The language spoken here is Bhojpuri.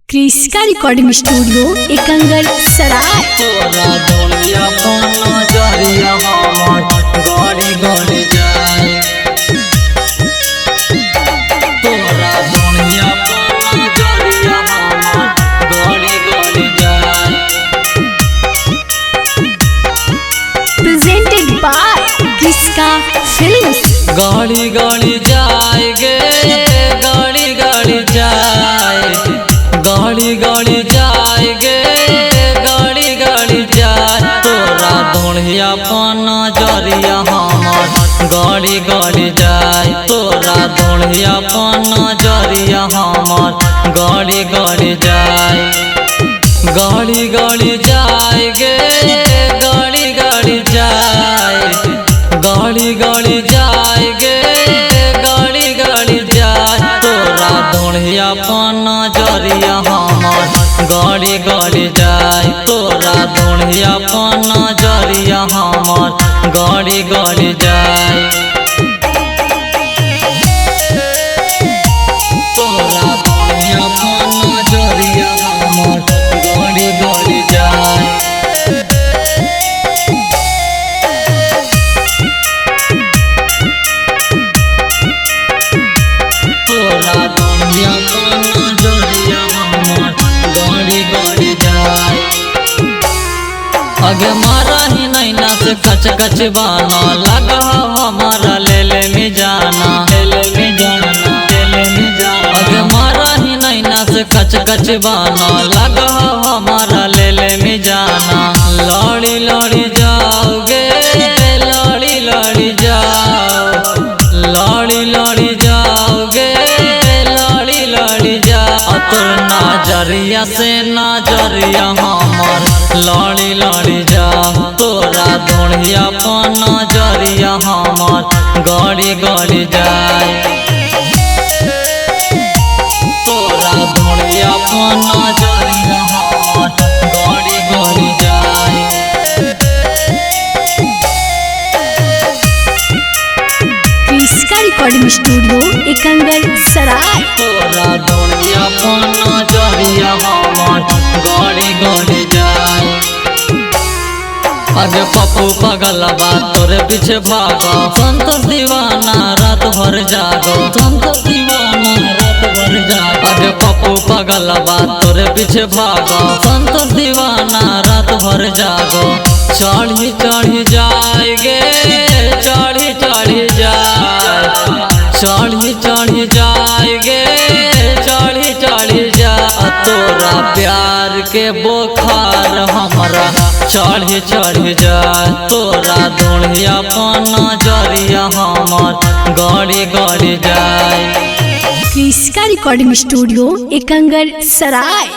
क्रिस्का रिकॉर्डिंग स्टूडियो एकंगर सराय। तोरा दुनिया पाना जरिया हमर गड़ी गड़ी जाए। तोरा दुनिया पाना जरिया हमर गड़ी गड़ी जाए। Presented by Kriska films. गड़ी गड़ी जाए गे गड़ी गड़ी जाए। गड़ी गड़ी जाए गे गड़ी गड़ी जाए। तोरा दुनिया पाना जरिया हमर गड़ी गड़ी जाए। तोरा दुनिया पाना जरिया हमर गड़ी गड़ी जाए। गड़ी गड़ी जाए गे गड़ी गड़ी जाए। गड़ी गड़ी जाए गे गड़ी गड़ी जाए। तोरा दुनिया पाना जरिया हमर गड़ी गड़ी जाए। तोरा दुनिया पाना जरिया हमर गड़ी गड़ी जाए। तोरा दुनिया पाना जरिया हमर गड़ी गड़ी जाए। तोरा दुनिया पाना जरिया हमर गड़ी गड़ी जाए। अगे मारा ही नैना से कच कच बाना लगा हमारा ले ले में जाना। अगे मारा ही नैना से कच कच बाना लगा हमारा ले ले में जाना। लड़ी लड़ी जाओगे लड़ी लड़ी जाओ। लड़ी लड़ी जाओगे लड़ी लड़ी जाओ। तोर नजरिया से नजरिया हमर लड़ी लड़ी जाओ। तोरा दुनिया पाना जरिया हमर गड़ी गड़ी जाए। तोरा दुनिया पाना जरिया हमर गड़ी गड़ी जाए। क्रिस्का रिकॉर्डिंग स्टूडियो एकंगर सराय। तोरा दुनिया पाना जरिया हमर गड़ी गड़ी जाए। अगे पप्पू पगलबा तोरे पीछे भागो। संतोष दीवाना रात भर जागो। संतोष दीवाना रात भर जागो। अगे पप्पू पगलबा तोरे पीछे भागो। संतोष दीवाना रात भर जागो। चढ़ी चढ़ी जाएगे चढ़ी चढ़ी जाए। चढ़ी चढ़ी जाएगे चढ़ी चढ़ी जा। तोरा प्यार के बोखार हमरा चढ़ी चढ़ी जाए। तोरा दुनिया पाना जरिया हमर गड़ी गड़ी जाए। क्रिस्का रिकॉर्डिंग स्टूडियो एकंगर सराय।